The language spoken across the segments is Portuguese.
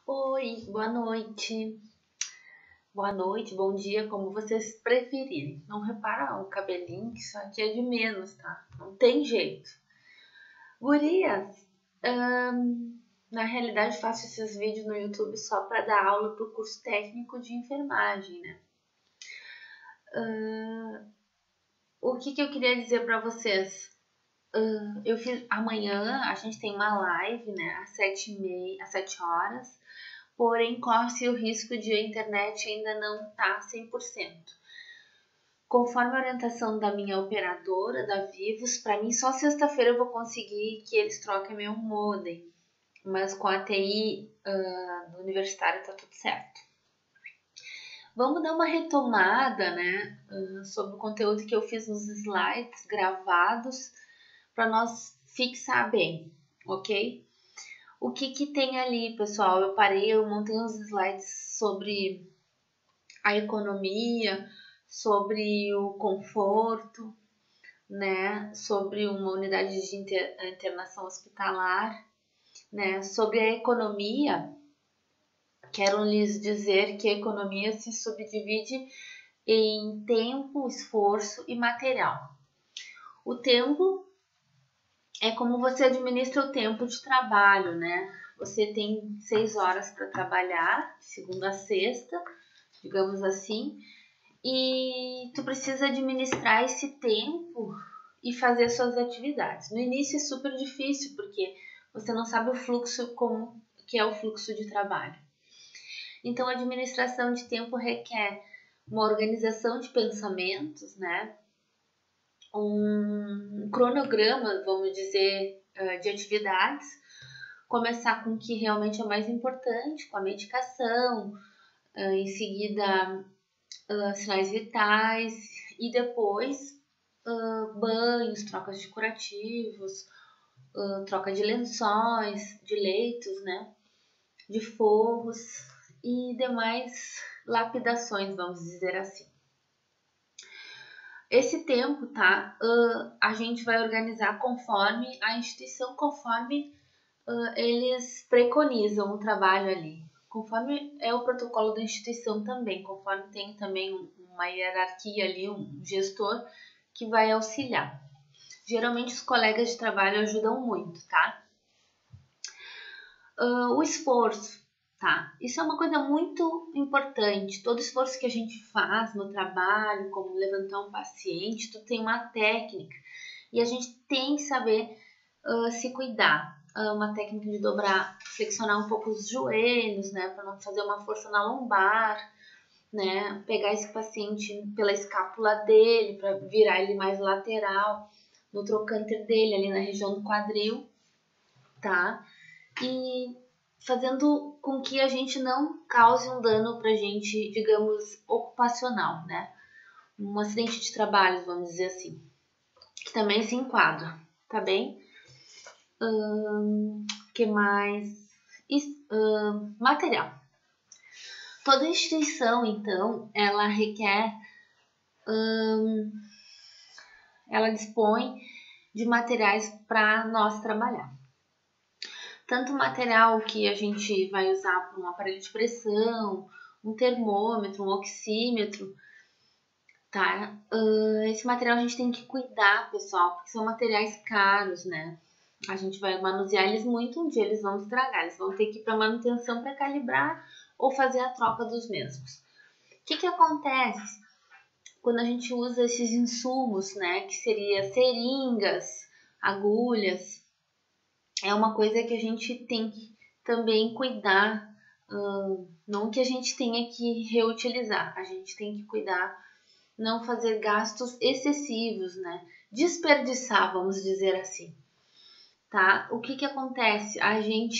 Oi, boa noite. Boa noite, bom dia, como vocês preferirem. Não repara o cabelinho, que isso aqui é de menos, tá? Não tem jeito. Gurias, na realidade faço esses vídeos no YouTube só para dar aula pro curso técnico de enfermagem, né? O que eu queria dizer para vocês? Eu fiz amanhã, a gente tem uma live, né, às 7h30, às 7 horas. Porém, corre-se o risco de a internet ainda não estar 100%. Conforme a orientação da minha operadora, da Vivos, para mim só sexta-feira eu vou conseguir que eles troquem meu modem. Mas com a TI do universitário tá tudo certo. Vamos dar uma retomada, né, sobre o conteúdo que eu fiz nos slides gravados para nós fixar bem, ok? O que tem ali, pessoal? Eu montei uns slides sobre a economia, sobre o conforto, né? Sobre uma unidade de internação hospitalar, né? Sobre a economia, quero lhes dizer que a economia se subdivide em tempo, esforço e material. O tempo é como você administra o tempo de trabalho, né? Você tem 6 horas para trabalhar, de segunda a sexta, digamos assim, e tu precisa administrar esse tempo e fazer suas atividades. No início é super difícil, porque você não sabe o fluxo, como que é o fluxo de trabalho. Então, a administração de tempo requer uma organização de pensamentos, né? Um cronograma, vamos dizer, de atividades, começar com o que realmente é mais importante, com a medicação, em seguida sinais vitais e depois banhos, trocas de curativos, troca de lençóis, de leitos, né, de forros e demais lapidações, vamos dizer assim. Esse tempo, tá? A gente vai organizar conforme a instituição, conforme eles preconizam o trabalho ali. Conforme é o protocolo da instituição também, conforme tem também uma hierarquia ali, um gestor que vai auxiliar. Geralmente os colegas de trabalho ajudam muito, tá? O esforço, tá? Isso é uma coisa muito importante. Todo esforço que a gente faz no trabalho, como levantar um paciente, tu tem uma técnica e a gente tem que saber se cuidar. Uma técnica de dobrar, flexionar um pouco os joelhos, né, para não fazer uma força na lombar, né, pegar esse paciente pela escápula dele para virar ele mais lateral, no trocânter dele ali na região do quadril, tá? E fazendo com que a gente não cause um dano pra gente, digamos, ocupacional, né? Um acidente de trabalho, vamos dizer assim, que também se enquadra, tá bem? Que mais? Material. Toda instituição, então, ela requer, ela dispõe de materiais para nós trabalhar. Tanto material que a gente vai usar para um aparelho de pressão, um termômetro, um oxímetro, tá? Esse material a gente tem que cuidar, pessoal, porque são materiais caros, né? A gente vai manusear eles muito, um dia eles vão estragar, eles vão ter que ir para manutenção para calibrar ou fazer a troca dos mesmos. O que acontece quando a gente usa esses insumos, né? Que seria seringas, agulhas, é uma coisa que a gente tem que também cuidar, não que a gente tenha que reutilizar, a gente tem que cuidar, não fazer gastos excessivos, né? Desperdiçar, vamos dizer assim. Tá? O que acontece? A gente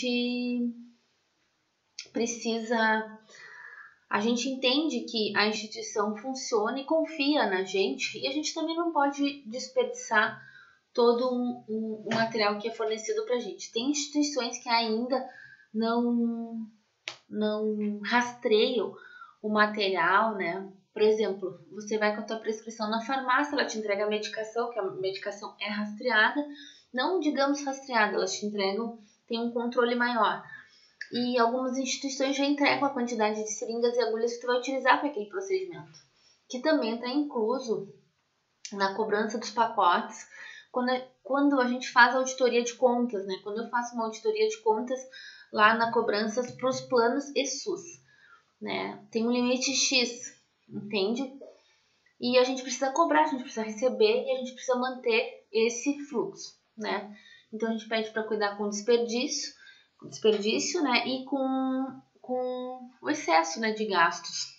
entende que a instituição funciona e confia na gente, e a gente também não pode desperdiçar todo o material que é fornecido para a gente. Tem instituições que ainda não rastreiam o material, né? Por exemplo, você vai com a tua prescrição na farmácia, ela te entrega a medicação, que a medicação é rastreada, não digamos rastreada, elas te entregam, tem um controle maior. E algumas instituições já entregam a quantidade de seringas e agulhas que tu vai utilizar para aquele procedimento, que também está incluso na cobrança dos pacotes, quando a gente faz a auditoria de contas, né? Quando eu faço uma auditoria de contas lá na cobrança para os planos e SUS, né? Tem um limite X, entende? E a gente precisa cobrar, a gente precisa receber e a gente precisa manter esse fluxo, né? Então a gente pede para cuidar com desperdício, né? E com o excesso, né, de gastos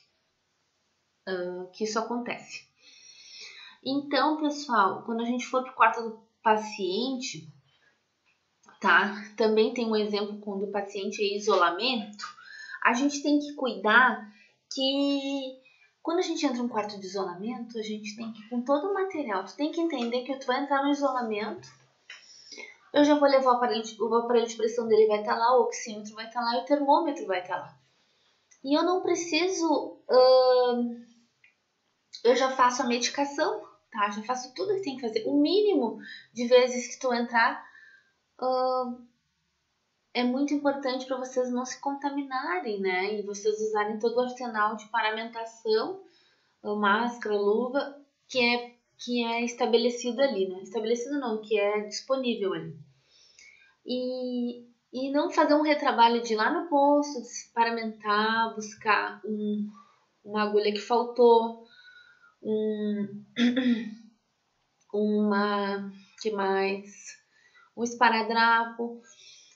que isso acontece. Então, pessoal, quando a gente for para o quarto do paciente, tá? Também tem um exemplo quando o paciente é isolamento. A gente tem que cuidar que quando a gente entra no quarto de isolamento, a gente tem que ir com todo o material. Tu tem que entender que tu vai entrar no isolamento. Eu já vou levar o aparelho de pressão dele vai estar lá, o oxímetro vai estar lá e o termômetro vai estar lá. E eu não preciso... eu já faço a medicação, tá? Já faço tudo que tem que fazer. O mínimo de vezes que tu entrar é muito importante para vocês não se contaminarem, né? E vocês usarem todo o arsenal de paramentação, máscara, luva, que é estabelecido ali, né? Estabelecido não, que é disponível ali. E não fazer um retrabalho de ir lá no posto, paramentar, buscar uma agulha que faltou, que mais? Um esparadrapo.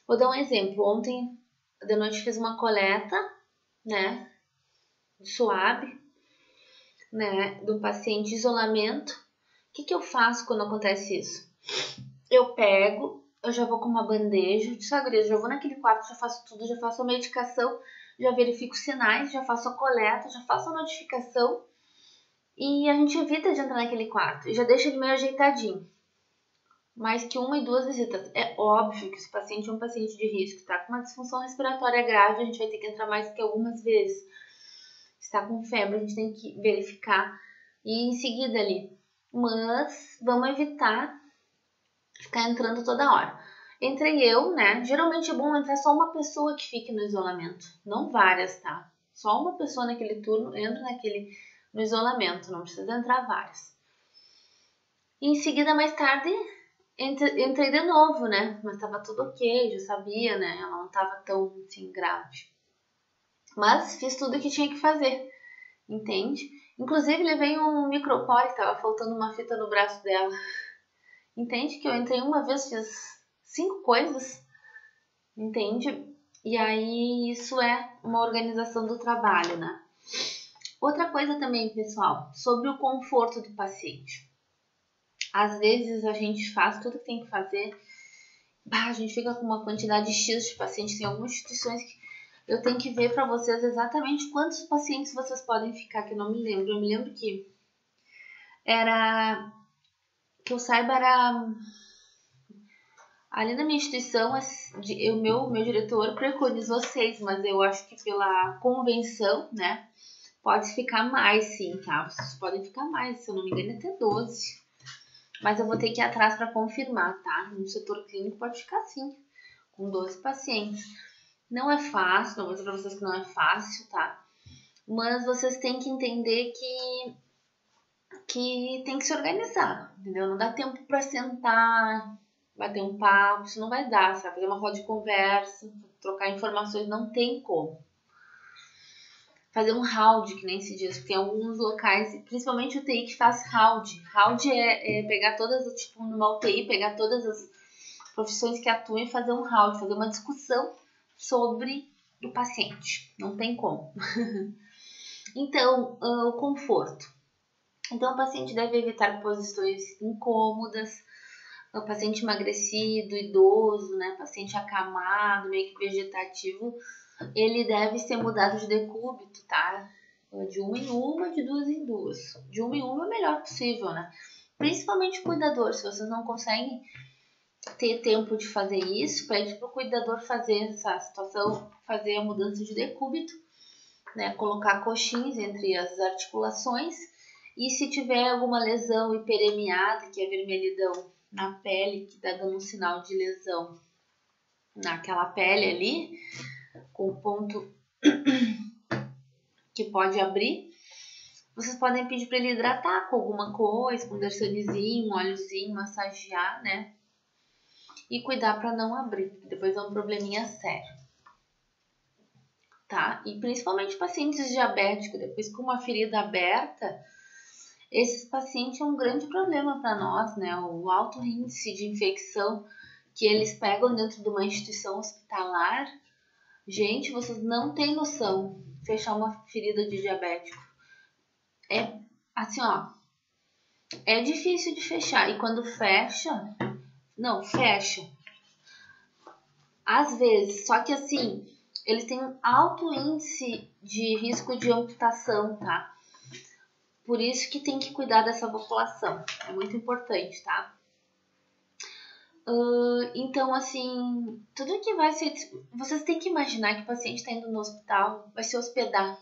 Vou dar um exemplo. Ontem de noite fiz uma coleta, né, de suave, né, de um paciente de isolamento. O que eu faço quando acontece isso? Eu já vou com uma bandeja de sagredo, já vou naquele quarto, já faço tudo, já faço a medicação, já verifico os sinais, já faço a coleta, já faço a notificação e a gente evita de entrar naquele quarto e já deixa ele meio ajeitadinho. Mais que 1 e 2 visitas. É óbvio que esse paciente é um paciente de risco, está com uma disfunção respiratória grave, a gente vai ter que entrar mais que algumas vezes. Está com febre, a gente tem que verificar e em seguida ali. Mas vamos evitar ficar entrando toda hora. Entrei eu, né? Geralmente é bom entrar só uma pessoa que fique no isolamento, não várias, tá? Só uma pessoa naquele turno entra no isolamento, não precisa entrar várias. E em seguida, mais tarde, entrei de novo, né? Mas tava tudo ok, já sabia, né? Ela não tava tão, assim, grave. Mas fiz tudo o que tinha que fazer, entende? Inclusive, levei um micropore, que tava faltando uma fita no braço dela. Entende que eu entrei uma vez, fiz 5 coisas, entende? E aí, isso é uma organização do trabalho, né? Outra coisa também, pessoal, sobre o conforto do paciente. Às vezes a gente faz tudo que tem que fazer, a gente fica com uma quantidade X de pacientes. Tem algumas instituições que eu tenho que ver para vocês exatamente quantos pacientes vocês podem ficar, que eu não me lembro. Eu me lembro que eu saiba, era ali na minha instituição, o meu diretor preconizou 6, mas eu acho que pela convenção, né, pode ficar mais sim, tá? Vocês podem ficar mais, se eu não me engano, até 12. Mas eu vou ter que ir atrás para confirmar, tá? No setor clínico pode ficar sim, com 12 pacientes. Não é fácil, não vou dizer para vocês que não é fácil, tá? Mas vocês têm que entender que tem que se organizar, entendeu? Não dá tempo para sentar, bater um papo, isso não vai dar, sabe? Fazer uma roda de conversa, trocar informações, não tem como. Fazer um round, que nem se diz, porque tem alguns locais, principalmente o TI que faz round. Round é pegar todas, tipo, numa UTI, pegar todas as profissões que atuam e fazer um round, fazer uma discussão sobre o paciente. Não tem como. Então, o conforto. Então, o paciente deve evitar posições incômodas, o paciente emagrecido, idoso, né, paciente acamado, meio que vegetativo, ele deve ser mudado de decúbito, tá? De uma em uma, de duas em duas. De uma em uma é o melhor possível, né? Principalmente o cuidador, se vocês não conseguem ter tempo de fazer isso, pede para o cuidador fazer essa situação, fazer a mudança de decúbito, né? Colocar coxins entre as articulações e se tiver alguma lesão hiperemiada, que é vermelhidão na pele, que está dando um sinal de lesão naquela pele ali, com o ponto que pode abrir, vocês podem pedir para ele hidratar com alguma coisa, com um Dersanezinho, um óleozinho, massagear, né? E cuidar para não abrir, porque depois é um probleminha sério, tá? E principalmente pacientes diabéticos, depois com uma ferida aberta, esses pacientes é um grande problema para nós, né? O alto índice de infecção que eles pegam dentro de uma instituição hospitalar. Gente, vocês não têm noção. Fechar uma ferida de diabético é assim, ó, é difícil de fechar. E quando fecha, não, fecha. Às vezes, só que assim, eles têm um alto índice de risco de amputação, tá? Por isso que tem que cuidar dessa população. É muito importante, tá? Então, assim, tudo que vai ser... Vocês têm que imaginar que o paciente está indo no hospital, vai se hospedar.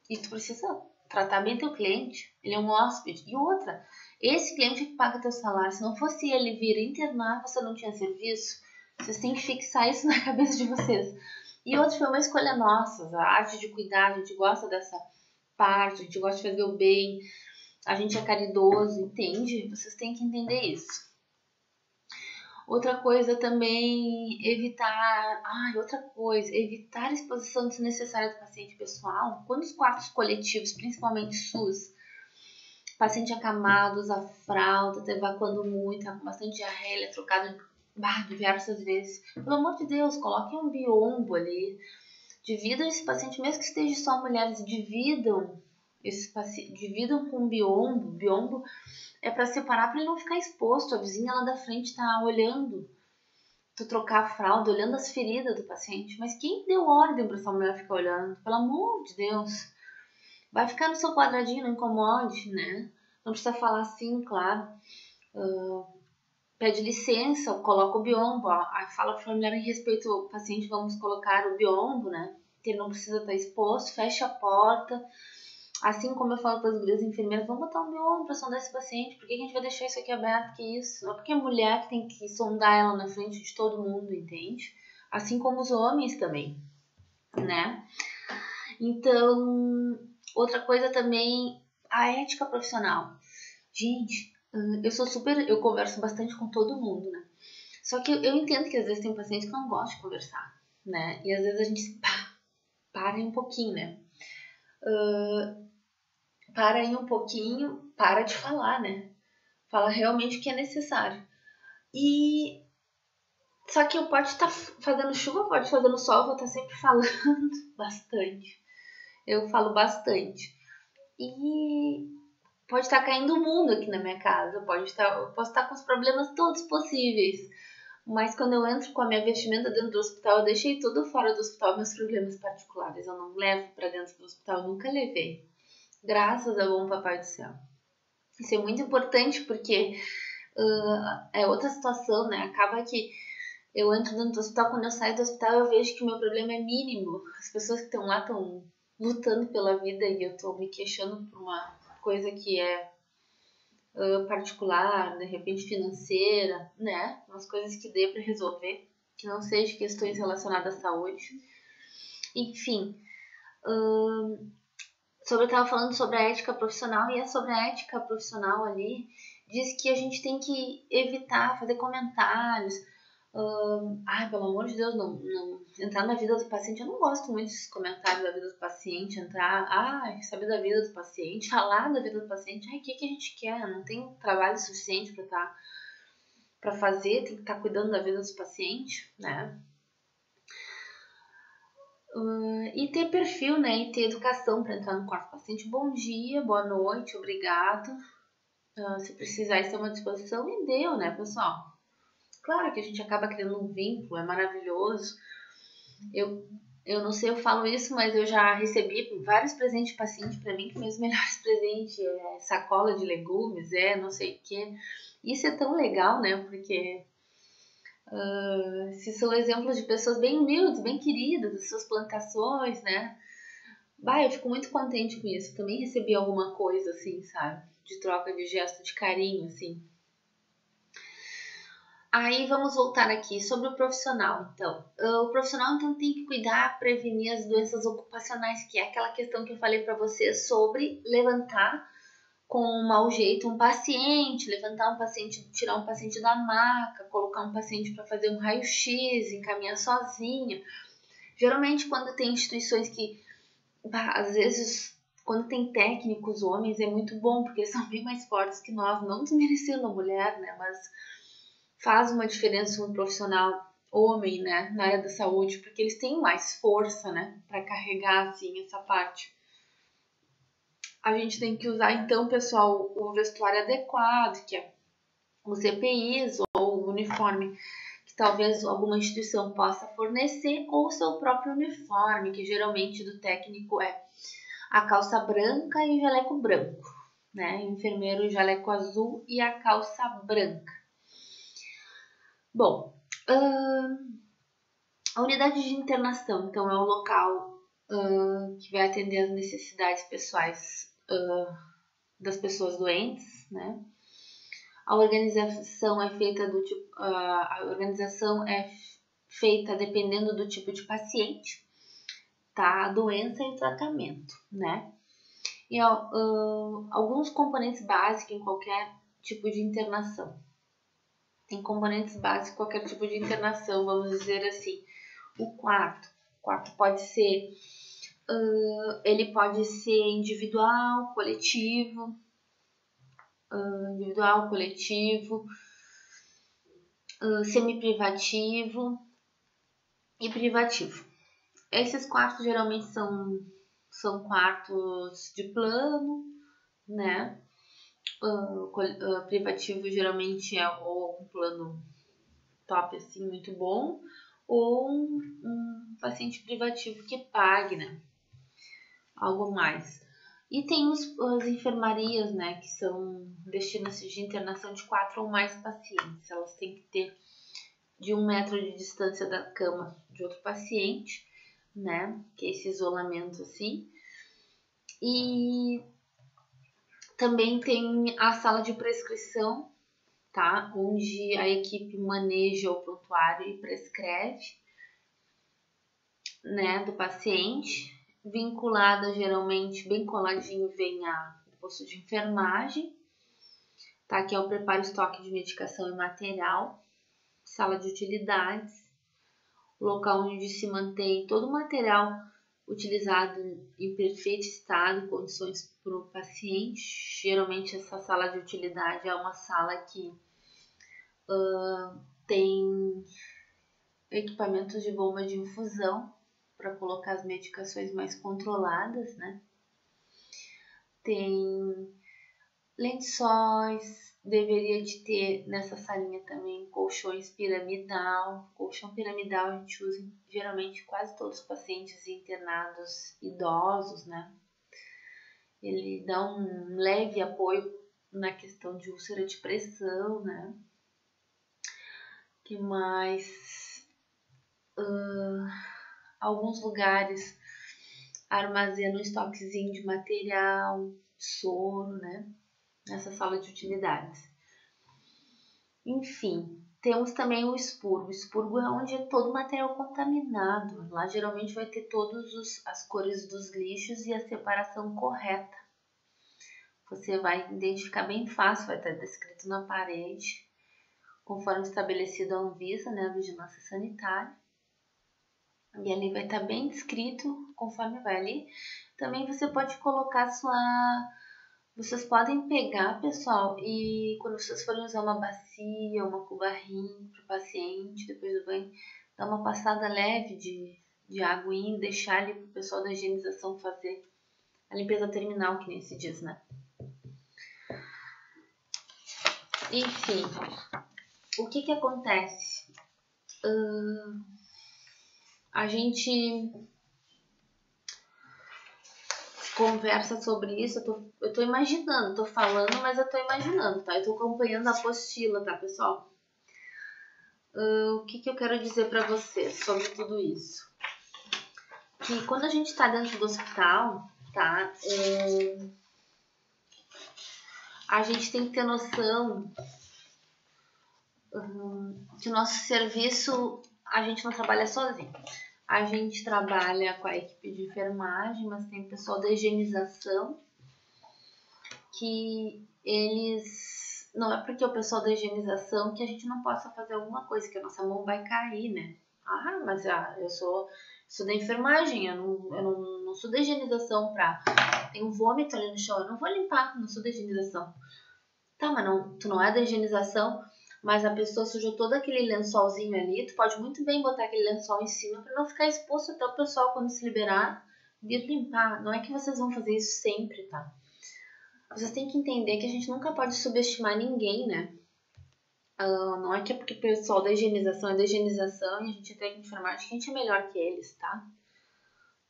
E tu precisa tratar bem teu cliente. Ele é um hóspede. E outra, esse cliente que paga teu salário. Se não fosse ele vir internar, você não tinha serviço. Vocês têm que fixar isso na cabeça de vocês. E outra, foi uma escolha nossa. A arte de cuidar, a gente gosta dessa parte, a gente gosta de fazer o bem. A gente é caridoso, entende? Vocês têm que entender isso. Outra coisa também, evitar exposição desnecessária do paciente pessoal. Quando os quartos coletivos, principalmente SUS, paciente acamado, usa fralda, tá evacuando muito, tá com bastante diarreia, ele é trocado diversas vezes. Pelo amor de Deus, coloquem um biombo ali. Dividam esse paciente, mesmo que esteja só mulheres, dividam esse paciente, dividam com um biombo. Biombo é para separar, para ele não ficar exposto. A vizinha lá da frente tá olhando tu trocar a fralda, olhando as feridas do paciente. Mas quem deu ordem para essa mulher ficar olhando? Pelo amor de Deus. Vai ficar no seu quadradinho, não incomode, né? Não precisa falar assim, claro. Pede licença, coloca o biombo. Aí fala para a mulher, em respeito ao paciente, vamos colocar o biombo, né? Que ele não precisa estar exposto. Fecha a porta. Assim como eu falo para as gurias enfermeiras, vamos botar um biombo para sondar esse paciente. Por que a gente vai deixar isso aqui aberto? Que isso? Não é porque é mulher que tem que sondar ela na frente de todo mundo, entende? Assim como os homens também, né? Então, outra coisa também, a ética profissional. Gente, eu converso bastante com todo mundo, né? Só que eu entendo que às vezes tem pacientes que não gostam de conversar, né? E às vezes a gente para um pouquinho, né? Para aí um pouquinho, para de falar, né? Fala realmente o que é necessário. E só que eu pode estar fazendo chuva, pode estar fazendo sol, vou estar sempre falando bastante. Eu falo bastante. E pode estar caindo o mundo aqui na minha casa, eu posso estar com os problemas todos possíveis. Mas quando eu entro com a minha vestimenta dentro do hospital, eu deixei tudo fora do hospital, meus problemas particulares. Eu não levo para dentro do hospital, eu nunca levei. Graças ao bom Papai do Céu. Isso é muito importante porque é outra situação, né? Acaba que eu entro dentro do hospital, quando eu saio do hospital eu vejo que o meu problema é mínimo. As pessoas que estão lá estão lutando pela vida e eu estou me queixando por uma coisa que é particular, de repente financeira, né? Umas coisas que dê para resolver, que não sejam questões relacionadas à saúde. Enfim, eu estava falando sobre a ética profissional e é sobre a ética profissional ali, diz que a gente tem que evitar fazer comentários. Ai, pelo amor de Deus, não entrar na vida do paciente. Eu não gosto muito desses comentários da vida do paciente, saber da vida do paciente, falar da vida do paciente. Ai, o que a gente quer? Não tem trabalho suficiente para fazer, tem que estar cuidando da vida dos pacientes, né? E ter perfil, né? E ter educação para entrar no quarto do paciente. Bom dia, boa noite, obrigado. Se precisar, estar à disposição e deu, né, pessoal? Claro que a gente acaba criando um vínculo, é maravilhoso. Eu não sei, eu falo isso, mas eu já recebi vários presentes de paciente para mim, que meus melhores presentes é sacola de legumes, não sei o quê. Isso é tão legal, né? Porque se são exemplos de pessoas bem humildes, bem queridas, das suas plantações, né? Eu fico muito contente com isso. Também recebi alguma coisa, assim, sabe? De troca de gesto de carinho, assim. Aí vamos voltar aqui sobre o profissional, então. O profissional, então, tem que cuidar, prevenir as doenças ocupacionais, que é aquela questão que eu falei para você sobre levantar com um mau jeito um paciente, levantar um paciente, tirar um paciente da maca, colocar um paciente para fazer um raio-x, encaminhar sozinho. Geralmente, quando tem instituições que, às vezes, quando tem técnicos homens, é muito bom, porque eles são bem mais fortes que nós, não desmerecendo a mulher, né? Mas faz uma diferença um profissional homem, né, na área da saúde, porque eles têm mais força, né, para carregar, assim, essa parte. A gente tem que usar, então, pessoal, o vestuário adequado, que é os EPIs ou o uniforme que talvez alguma instituição possa fornecer, ou o seu próprio uniforme, que geralmente do técnico é a calça branca e o jaleco branco, né, o enfermeiro o jaleco azul e a calça branca. Bom, a unidade de internação, então, é o local que vai atender as necessidades pessoais das pessoas doentes, né? A organização é feita dependendo do tipo de paciente, tá? A doença e o tratamento, né? E alguns componentes básicos em qualquer tipo de internação. Tem componentes básicos em qualquer tipo de internação, vamos dizer assim. O quarto pode ser, ele pode ser individual, coletivo, semi-privativo e privativo. Esses quartos geralmente são quartos de plano, né? Privativo geralmente é ou um plano top, assim, muito bom, ou um paciente privativo que pague, né? Algo mais. E tem as enfermarias, né, que são destinos de internação de 4 ou mais pacientes. Elas têm que ter de 1 metro de distância da cama de outro paciente, né, que é esse isolamento assim. E também tem a sala de prescrição, tá, onde a equipe maneja o prontuário e prescreve, né, do paciente. Vinculada, geralmente, bem coladinho, vem o posto de enfermagem, tá? Que é o preparo e estoque de medicação e material, sala de utilidades, local onde se mantém todo o material utilizado em perfeito estado, condições para o paciente. Geralmente essa sala de utilidade é uma sala que tem equipamentos de bomba de infusão para colocar as medicações mais controladas, né? Tem lençóis, deveria de ter nessa salinha também colchões piramidal. Colchão piramidal a gente usa geralmente quase todos os pacientes internados idosos, né? Ele dá um leve apoio na questão de úlcera de pressão, né? Que mais? Alguns lugares armazenam estoquezinho de material, soro, né? Nessa sala de utilidades. Enfim, temos também o expurgo. O expurgo é onde é todo o material contaminado. Lá geralmente vai ter todas as cores dos lixos e a separação correta. Você vai identificar bem fácil, vai estar descrito na parede, conforme estabelecido a Anvisa, né, a Vigilância Sanitária. E ali vai estar bem descrito conforme vai ali. Também você pode colocar Vocês podem pegar, pessoal, e quando vocês forem usar uma bacia, uma cubarrinha para o paciente, depois do banho, dar uma passada leve de aguinha e deixar ali para o pessoal da higienização fazer a limpeza terminal, que nem se diz, né? Enfim, o que acontece? A gente conversa sobre isso, eu tô imaginando, tô falando, mas eu tô imaginando, tá? Eu tô acompanhando a apostila, tá, pessoal? O que eu quero dizer pra vocês sobre tudo isso? Que quando a gente tá dentro do hospital, tá? A gente tem que ter noção que o nosso serviço, a gente não trabalha sozinho. A gente trabalha com a equipe de enfermagem, mas tem o pessoal da higienização, que eles... Não é porque o pessoal da higienização que a gente não possa fazer alguma coisa, que a nossa mão vai cair, né? Ah, mas eu sou da enfermagem, eu não sou da higienização pra... Tem um vômito ali no chão, eu não vou limpar, não sou da higienização. Tá, mas tu não é da higienização, mas a pessoa sujou todo aquele lençolzinho ali, tu pode muito bem botar aquele lençol em cima para não ficar exposto até o pessoal quando se liberar vir limpar. Não é que vocês vão fazer isso sempre, tá? Vocês têm que entender que a gente nunca pode subestimar ninguém, né? Não é que é porque o pessoal da higienização é da higienização e a gente tem que informar que a gente é melhor que eles, tá?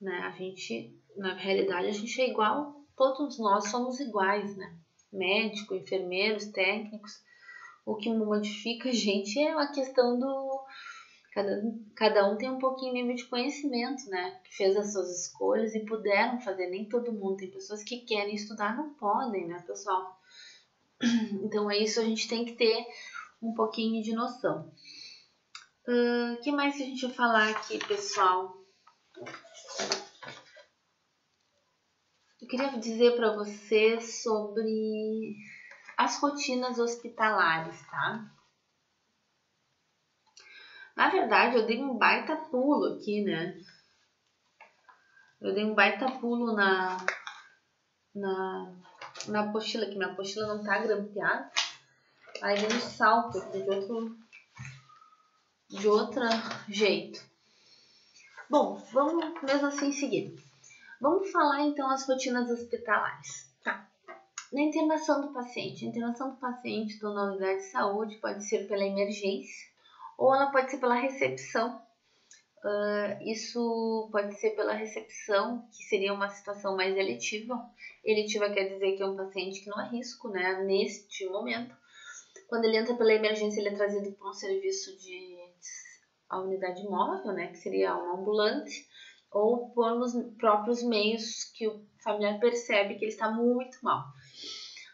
Né? A gente, na realidade, a gente é igual, todos nós somos iguais, né? Médicos, enfermeiros, técnicos. O que modifica a gente é a questão do... Cada um tem um pouquinho nível de conhecimento, né? Que fez as suas escolhas e puderam fazer. Nem todo mundo. Tem pessoas que querem estudar, não podem, né, pessoal? Então, é isso, a gente tem que ter um pouquinho de noção. O que mais que a gente vai falar aqui, pessoal? Eu queria dizer para vocês sobre as rotinas hospitalares, tá? Na verdade, eu dei um baita pulo aqui, né? Eu dei um baita pulo na apostila, que minha apostila não tá grampeada. Aí dei um salto aqui de outro jeito. Bom, vamos mesmo assim seguir. Vamos falar então as rotinas hospitalares. Tá. Na internação do paciente. A internação do paciente na unidade de saúde pode ser pela emergência ou ela pode ser pela recepção. Isso pode ser pela recepção, que seria uma situação mais eletiva. Eletiva quer dizer que é um paciente que não é risco, né, neste momento. Quando ele entra pela emergência, ele é trazido para um serviço de a unidade móvel, né, que seria um ambulante, ou por os próprios meios que o familiar percebe que ele está muito mal.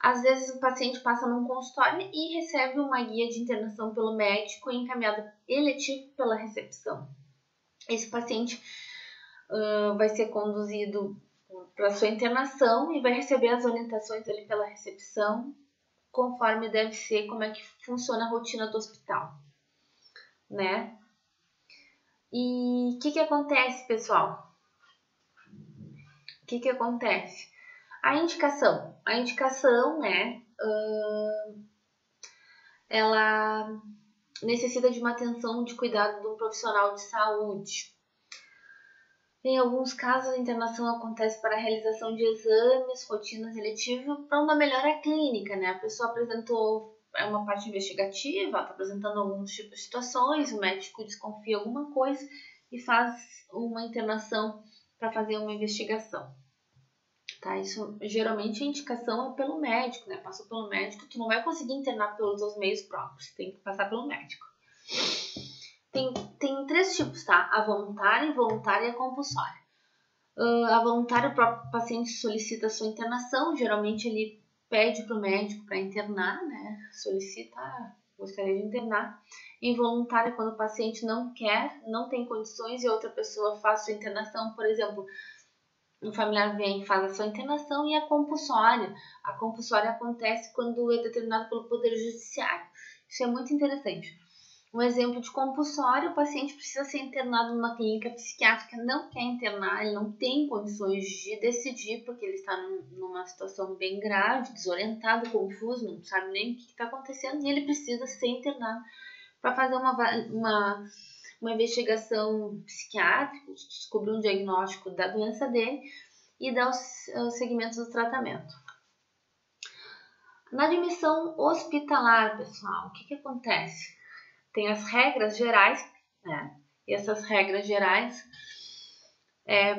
Às vezes o paciente passa num consultório e recebe uma guia de internação pelo médico e encaminhado eletivo pela recepção. Esse paciente vai ser conduzido para sua internação e vai receber as orientações ali pela recepção, conforme deve ser, como é que funciona a rotina do hospital, né? E o que acontece, pessoal? O que acontece? A indicação, né? Ela necessita de uma atenção de cuidado de um profissional de saúde. Em alguns casos, a internação acontece para a realização de exames, rotinas eletivas, para uma melhora clínica, né? A pessoa apresentou uma parte investigativa, está apresentando alguns tipos de situações, o médico desconfia alguma coisa e faz uma internação para fazer uma investigação. Tá? Isso, geralmente, a indicação é pelo médico, né? Passou pelo médico, tu não vai conseguir internar pelos teus meios próprios, tem que passar pelo médico. Tem 3 tipos, tá? A voluntária, involuntária e a compulsória. A voluntária, o próprio paciente solicita a sua internação, geralmente ele pede para o médico para internar, né? Solicita, gostaria de internar. Involuntária, quando o paciente não quer, não tem condições e outra pessoa faz sua internação, por exemplo, um familiar vem e faz a sua internação. E a compulsória acontece quando é determinado pelo Poder Judiciário. Isso é muito interessante. Um exemplo de compulsório, o paciente precisa ser internado numa clínica psiquiátrica, não quer internar, ele não tem condições de decidir, porque ele está numa situação bem grave, desorientado, confuso, não sabe nem o que está acontecendo, e ele precisa ser internado para fazer uma investigação psiquiátrica, descobrir um diagnóstico da doença dele e dar os segmentos do tratamento. Na admissão hospitalar, pessoal, o que acontece? Tem as regras gerais, né? E essas regras gerais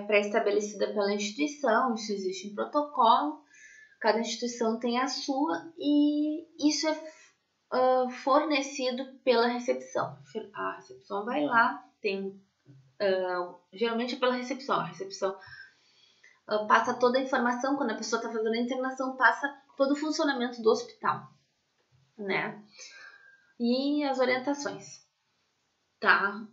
pré-estabelecida pela instituição, isso existe em protocolo, cada instituição tem a sua e isso é fornecido pela recepção. A recepção vai lá, geralmente é pela recepção, a recepção passa toda a informação, quando a pessoa está fazendo a internação, passa todo o funcionamento do hospital, né? E as orientações, tá?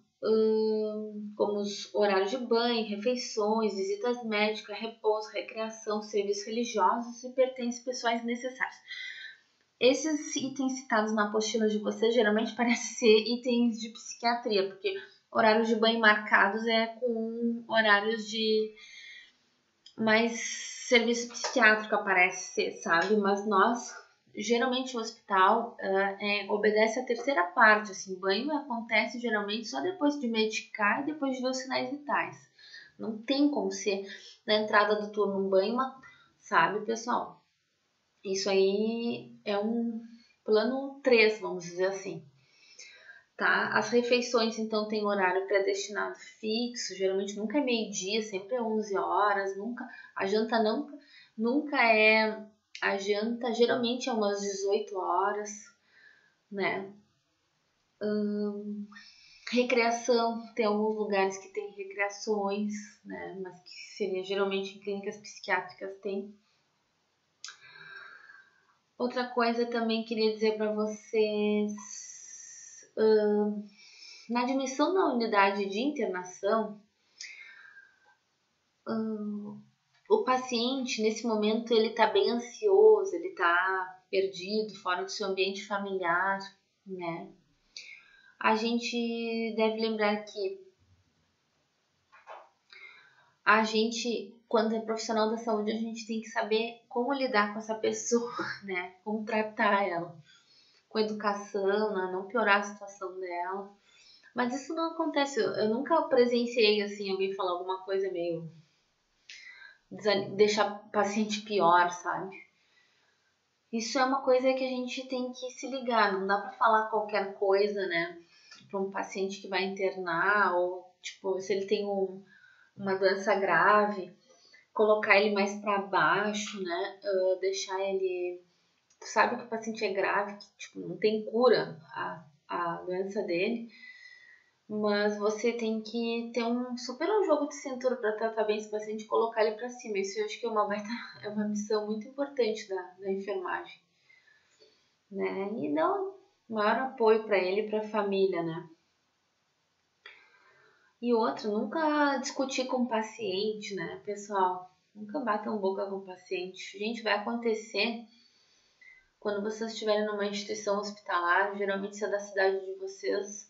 Como os horários de banho, refeições, visitas médicas, repouso, recreação, serviços religiosos e pertences pessoais necessários. Esses itens citados na apostila de vocês geralmente parecem ser itens de psiquiatria, porque horários de banho marcados é com horários de mais serviço psiquiátrico aparece ser, sabe? Mas nós, geralmente o hospital obedece a terceira parte, assim, banho acontece geralmente só depois de medicar e depois de ver os sinais vitais. Não tem como ser na entrada do turno um banho, sabe, pessoal? Isso aí é um plano 3, vamos dizer assim. Tá? As refeições, então, tem horário predestinado fixo, geralmente nunca é meio-dia, sempre é 11 horas, a janta nunca é, a janta geralmente é umas 18 horas, né? Recreação, tem alguns lugares que tem recreações, né? Mas que seria geralmente em clínicas psiquiátricas tem. Outra coisa também queria dizer para vocês, na admissão na unidade de internação, o paciente, nesse momento, ele está bem ansioso, ele está perdido, fora do seu ambiente familiar, né? A gente deve lembrar que a gente, quando é profissional da saúde, a gente tem que saber como lidar com essa pessoa, né? Como tratar ela, com educação, né? Não piorar a situação dela. Mas isso não acontece, eu nunca presenciei, assim, alguém falar alguma coisa meio deixar o paciente pior, sabe? Isso é uma coisa que a gente tem que se ligar, não dá para falar qualquer coisa, né, para um paciente que vai internar ou, tipo, se ele tem uma doença grave, colocar ele mais para baixo, né, deixar ele... Tu sabe que o paciente é grave, que, tipo, não tem cura a doença dele, mas você tem que ter um super jogo de cintura para tratar bem esse paciente e colocar ele para cima. Isso eu acho que é uma missão muito importante da enfermagem, né? E dar um maior apoio para ele e para a família, né? E outra, nunca discutir com o paciente, né, pessoal? Nunca batam boca com o paciente. Gente, vai acontecer quando vocês estiverem numa instituição hospitalar, geralmente se é da cidade de vocês,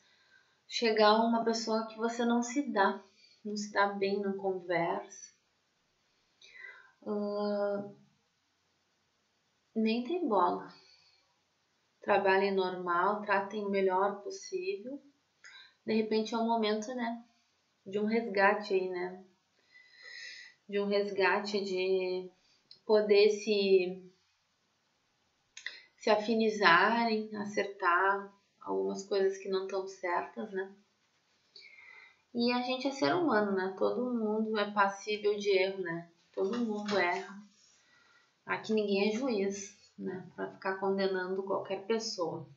chegar uma pessoa que você não se dá bem, não conversa, nem tem bola. Trabalhem normal, tratem o melhor possível. De repente é um momento, né, de um resgate aí, né? De um resgate, de poder se afinizarem, acertar algumas coisas que não estão certas, né? E a gente é ser humano, né? Todo mundo é passível de erro, né? Todo mundo erra. Aqui ninguém é juiz, né? Para ficar condenando qualquer pessoa.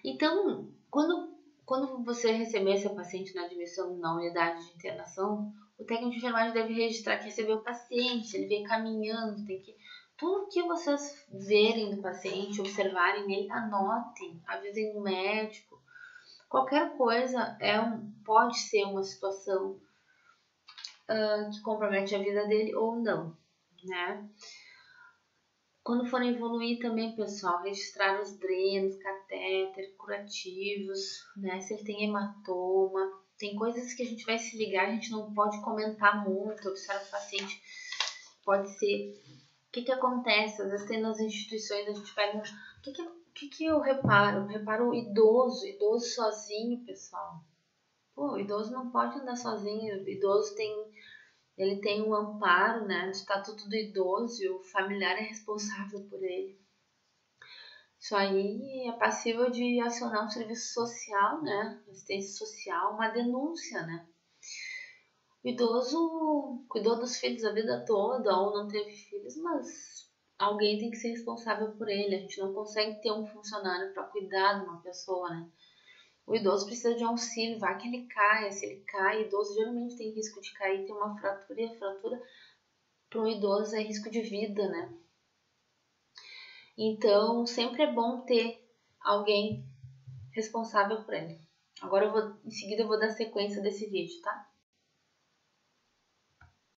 Então, quando você receber esse paciente na admissão na unidade de internação, o técnico de enfermagem deve registrar que recebeu o paciente, ele vem caminhando, tem que... Tudo que vocês verem do paciente, observarem nele, anotem, avisem o médico. Qualquer coisa pode ser uma situação que compromete a vida dele ou não, né? Quando forem evoluir também, pessoal, registrar os drenos, catéter, curativos, né? Se ele tem hematoma, tem coisas que a gente vai se ligar, a gente não pode comentar muito, observar o paciente, pode ser... O que acontece? Às vezes tem nas instituições, a gente pega... O que eu reparo? Eu reparo o idoso sozinho, pessoal. Pô, o idoso não pode andar sozinho, o idoso ele tem um amparo, né, do estatuto do idoso e o familiar é responsável por ele. Isso aí é passível de acionar um serviço social, né, assistência social, uma denúncia, né. O idoso cuidou dos filhos a vida toda ou não teve filhos, mas alguém tem que ser responsável por ele. A gente não consegue ter um funcionário para cuidar de uma pessoa, né. O idoso precisa de auxílio, vai que ele caia. Se ele cai, o idoso geralmente tem risco de cair, ter uma fratura, e a fratura para um idoso é risco de vida, né? Então, sempre é bom ter alguém responsável por ele. Agora em seguida eu vou dar sequência desse vídeo, tá?